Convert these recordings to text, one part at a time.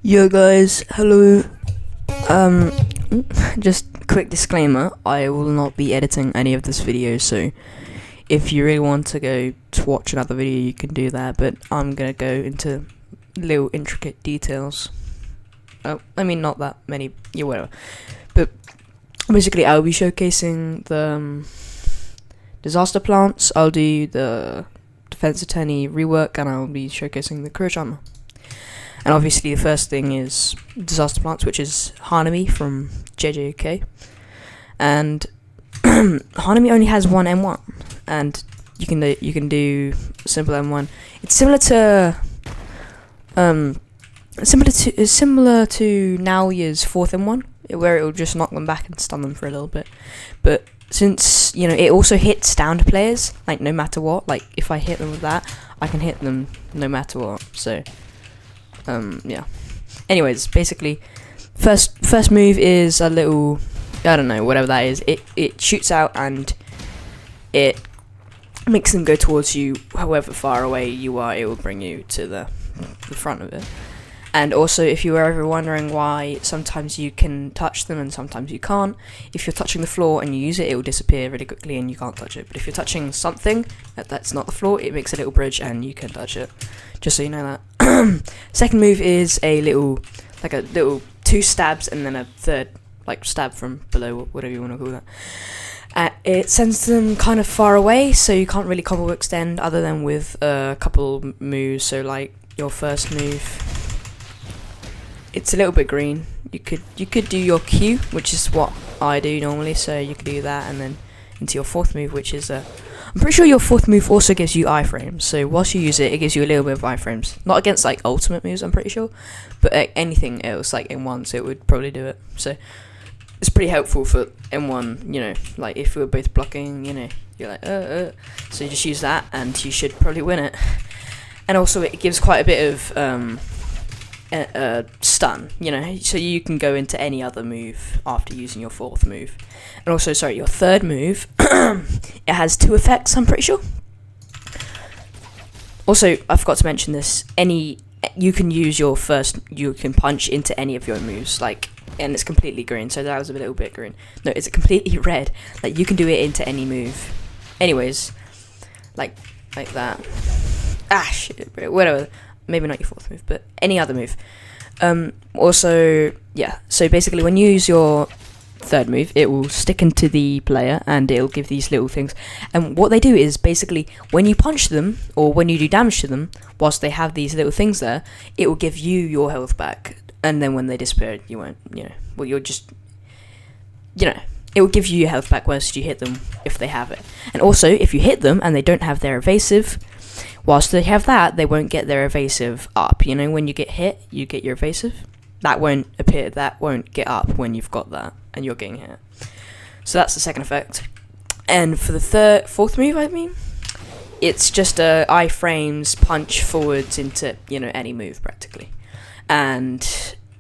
Yo guys, hello. Just quick disclaimer, I will not be editing any of this video, so if you really want to go to watch another video you can do that, but I'm gonna go into little intricate details. I mean not that many, yeah, whatever. But basically I'll be showcasing the disaster plants, I'll do the defense attorney rework, and I'll be showcasing the courage armor. And obviously the first thing is disaster plants, which is Hanami from JJS. And Hanami only has one M1, and you can do simple M1. It's similar to Naoya's fourth M1, where it will just knock them back and stun them for a little bit. But since it also hits downed players, like no matter what. Like if I hit them with that, I can hit them no matter what. So. Yeah. Anyways, basically, first move is a little, I don't know, whatever that is. It shoots out and it makes them go towards you. However far away you are, it will bring you to the front of it. And also, if you were ever wondering why sometimes you can touch them and sometimes you can't, if you're touching the floor and you use it, it will disappear really quickly and you can't touch it. But if you're touching something that's not the floor, it makes a little bridge and you can touch it. Just so you know that. Second move is a little two stabs and then a third stab from below, whatever you want to call that. It sends them kind of far away, so you can't really combo extend other than with a couple moves. So like your first move, it's a little bit green. You could do your Q, which is what I do normally. So you could do that, and then into your fourth move, which is I'm pretty sure your fourth move also gives you iframes. So whilst you use it, it gives you a little bit of iframes. Not against ultimate moves, I'm pretty sure, but anything else like M1, so it would probably do it. So it's pretty helpful for M1. Like if we were both blocking, you're like so you just use that, and you should probably win it. And also it gives quite a bit of stun, so you can go into any other move after using your fourth move. And also, sorry, your third move, it has two effects, I'm pretty sure. Also, I forgot to mention this, you can use you can punch into any of your moves, and it's completely green, so that was a little bit green. No, it's completely red, you can do it into any move. Anyways, like that. Ah, shit, whatever. Maybe not your fourth move, but any other move. Also, yeah, so basically when you use your third move, it will stick into the player and it'll give these little things. And what they do is basically when you punch them or when you do damage to them, whilst they have these little things there, it will give you your health back. And then when they disappear, you won't, you'll just, it will give you your health back once you hit them if they have it. And also, if you hit them and they don't have their evasive, whilst they have that, they won't get their evasive up. When you get hit, you get your evasive. That won't appear, that won't get up when you've got that and you're getting hit. So that's the second effect. And for the fourth move, it's just a iframes punch forwards into, any move practically. And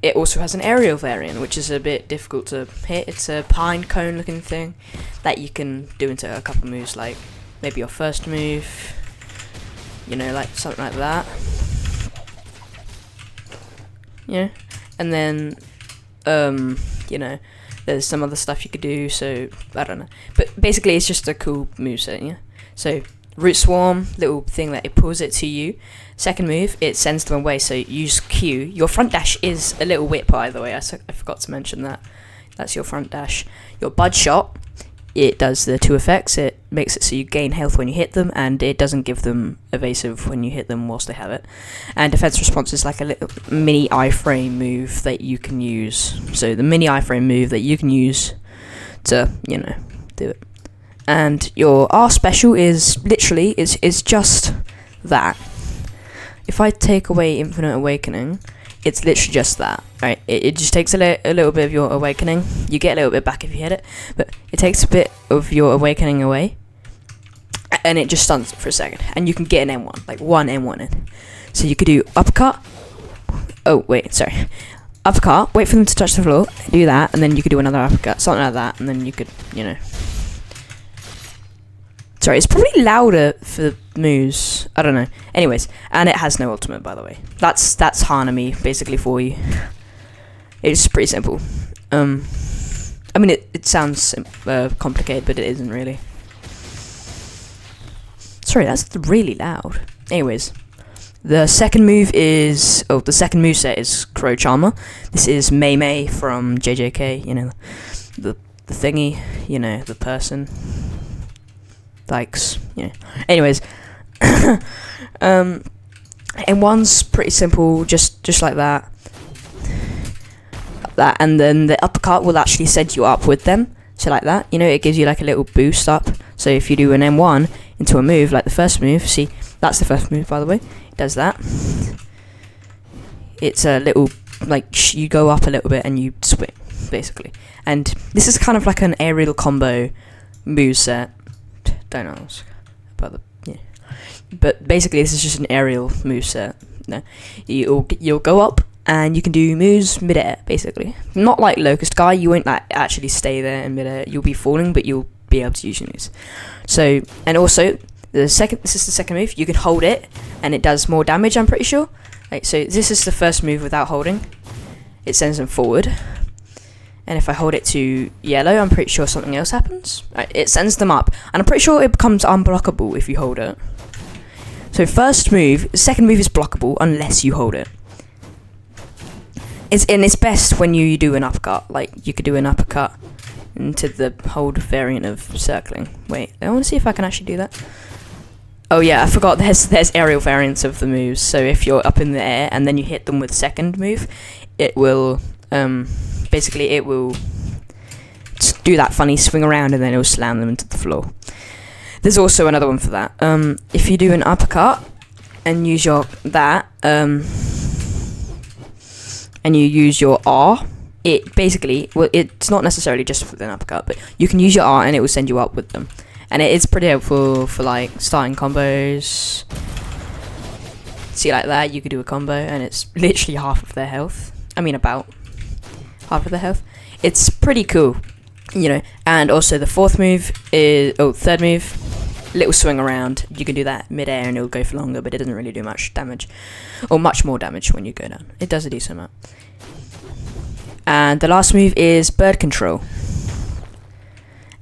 it also has an aerial variant, which is a bit difficult to hit. It's a pine cone looking thing that you can do into a couple moves, like maybe your first move, something like that. And then, there's some other stuff you could do, so, I don't know. But basically, it's just a cool moveset, yeah? So, Root Swarm, little thing that it pulls it to you. Second move, it sends them away, so use Q. Your front dash is a little whip, by the way, I forgot to mention that. That's your front dash. Your Bud Shot, it does the two effects. It makes it so you gain health when you hit them, and it doesn't give them evasive when you hit them whilst they have it. And defense response is like a little mini iframe move that you can use. So the mini iframe move that you can use to, do it. And your R special is literally is just that. If I take away Infinite Awakening, it's literally just that, right? It just takes a little bit of your awakening. You get a little bit back if you hit it, but it takes a bit of your awakening away, and it just stuns it for a second. And you can get an M1, one M1 in. So you could do uppercut. Oh wait, sorry. Uppercut. Wait for them to touch the floor. Do that, and then you could do another uppercut, something like that, and then you could, Sorry, it's probably louder for moves. I don't know. Anyways, and it has no ultimate, by the way. That's Hanami basically for you. It's pretty simple. I mean, it sounds complicated, but it isn't really. Sorry, that's really loud. Anyways, the second move is... Oh, the second moveset is Crow Charmer. This is Mei Mei from JJK, you know, the thingy, you know, the person. Likes, you know. Anyways, and one's pretty simple, just like that. And then the uppercut will actually send you up with them. So like that, you know, it gives you like a little boost up. So if you do an M1 into a move, like the first move, see, that's the first move, by the way. It does that. It's a little, like, you go up a little bit and you swing, basically. And this is kind of like an aerial combo moveset. Don't ask about the, yeah. But basically, this is just an aerial moveset. No, you'll go up and you can do moves mid-air, basically. Not like Locust Guy, you won't like actually stay there in mid-air. You'll be falling, but you'll be able to use your moves. So, and also this is the second move. You can hold it, and it does more damage. I'm pretty sure. Like, so this is the first move without holding. It sends them forward. And if I hold it to yellow, I'm pretty sure something else happens. Right, it sends them up. And I'm pretty sure it becomes unblockable if you hold it. So second move is blockable unless you hold it. It's best when you do an uppercut. Like, you could do an uppercut into the hold variant of circling. Wait, I want to see if I can actually do that. Oh yeah, I forgot there's aerial variants of the moves. So if you're up in the air and then you hit them with second move, it will... basically it will do that funny swing around and then it will slam them into the floor. There's also another one for that. If you do an uppercut and use your and you use your R, it basically, well, it's not necessarily just for an uppercut, but you can use your R and it will send you up with them. And it is pretty helpful for like starting combos. See, like that, you could do a combo and it's literally half of their health. I mean, about half of their health. It's pretty cool, you know. And also the third move, little swing around. You can do that mid-air and it'll go for longer, but it doesn't really do much damage, or much more damage when you go down. It does a decent amount. And the last move is bird control.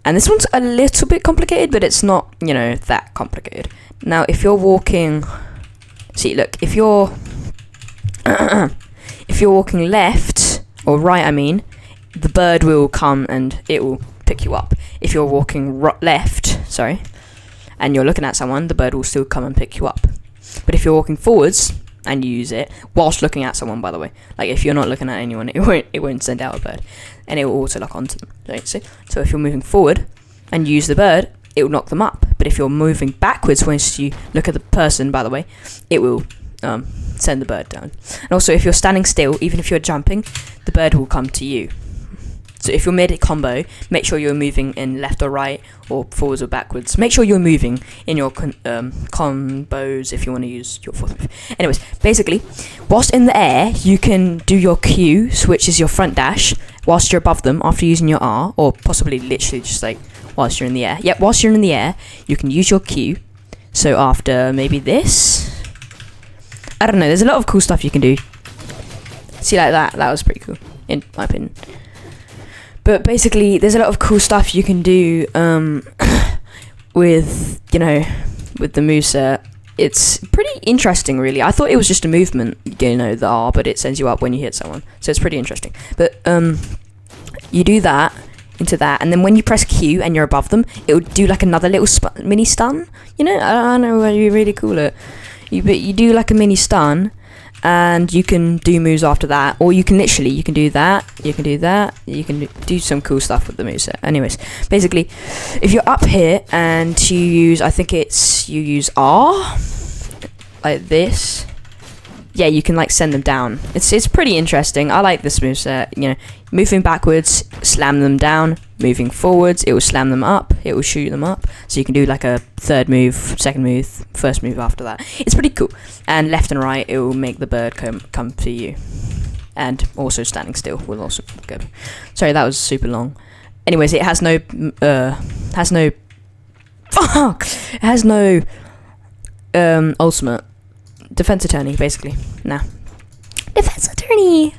And this one's a little bit complicated, but it's not, you know, that complicated. Now, if you're walking, see, look, if you're walking left or right, I mean, the bird will come and it will pick you up. If you're walking left, and you're looking at someone, the bird will still come and pick you up. But if you're walking forwards and you use it whilst looking at someone, by the way, like if you're not looking at anyone, it won't send out a bird, and it will auto lock onto them. Right? So if you're moving forward and you use the bird, it will knock them up. But if you're moving backwards once you look at the person, by the way, it will send the bird down. And also, if you're standing still, even if you're jumping, the bird will come to you. So if you're mid-combo, make sure you're moving in left or right, or forwards or backwards. Make sure you're moving in your combos if you want to use your fourth move. Anyways, basically, whilst in the air, you can do your Q, which is your front dash, whilst you're above them after using your R, or possibly literally just like whilst you're in the air. Yep, whilst you're in the air, you can use your Q. So after maybe this, I don't know, there's a lot of cool stuff you can do. See, like that was pretty cool, in my opinion. But basically, there's a lot of cool stuff you can do with, you know, with the moveset. It's pretty interesting, really. I thought it was just a movement, you know, the R, but it sends you up when you hit someone. So it's pretty interesting. But you do that into that, and then when you press Q and you're above them, it will do like another little mini stun. You know, I don't know how you really call it. You do like a mini stun, and you can do moves after that, or you can do that, you can do some cool stuff with the moveset. Anyways, basically, if you're up here and you use, I think you use R, like this, yeah, you can like send them down. It's pretty interesting. I like this moveset. You know, moving backwards, slam them down. Moving forwards, it will slam them up. It will shoot them up. So you can do like a third move, second move, first move after that. It's pretty cool. And left and right, it will make the bird come to you. And also standing still will also go. Sorry, that was super long. Anyways, it has no Fuck! It has no ultimate. Defense attorney, basically. Nah. Defense attorney!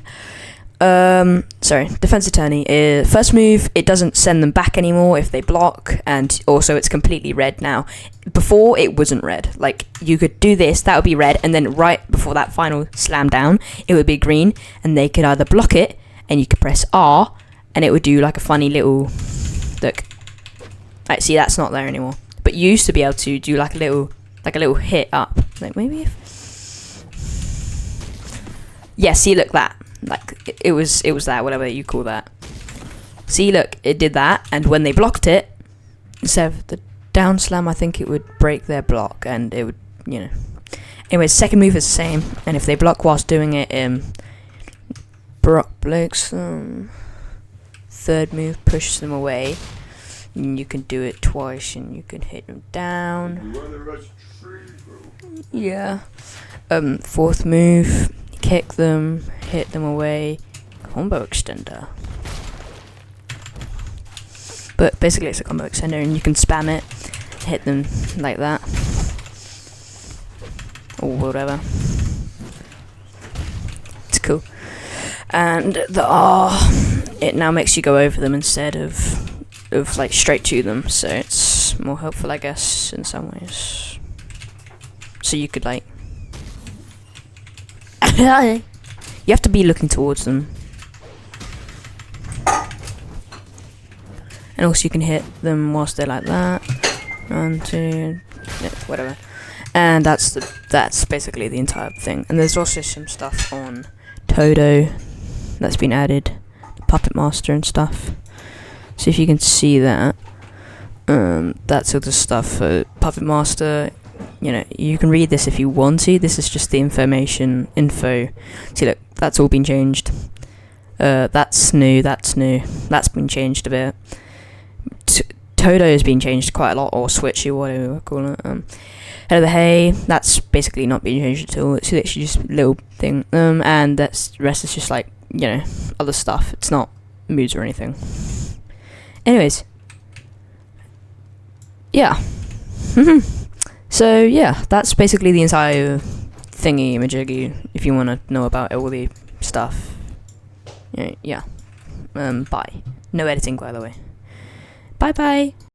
Sorry, defense attorney. First move, it doesn't send them back anymore if they block, and also it's completely red now. Before, it wasn't red. Like, you could do this, that would be red, and then right before that final slam down, it would be green, and they could either block it, and you could press R, and it would do like a funny little, look. Right, see, that's not there anymore. But you used to be able to do like a little hit up. Like, maybe if... Yeah, see, look, that. Like, it was that, whatever you call that. See, look, it did that, and when they blocked it, instead of the down slam, I think it would break their block, and it would, you know. Anyways, second move is the same, and if they block whilst doing it, Brock breaks them. Third move pushes them away. And you can do it twice, and you can hit them down. Yeah. Fourth move, kick them, hit them away. Combo extender. But basically, it's a combo extender, and you can spam it, hit them like that, or whatever. It's cool. And the R, it now makes you go over them instead of like straight to them, so it's more helpful, I guess, in some ways. So you could like you have to be looking towards them, and also you can hit them whilst they're like that. 1, 2, yeah, whatever. And that's basically the entire thing. And there's also some stuff on Todo that's been added, Puppet Master and stuff. So if you can see that, that's all the stuff for Puppet Master. You know, you can read this if you want to. This is just the info. See, look, that's all been changed. That's new. That's been changed a bit. Todo has been changed quite a lot, or switchy, whatever you call it. Head of the hay, that's basically not been changed at all. It's literally just a little thing. And the rest is just like, you know, other stuff. It's not moods or anything. Anyways, yeah. So yeah, that's basically the entire thingy majiggy. If you want to know about all the stuff, yeah. Bye. No editing, by the way. Bye bye.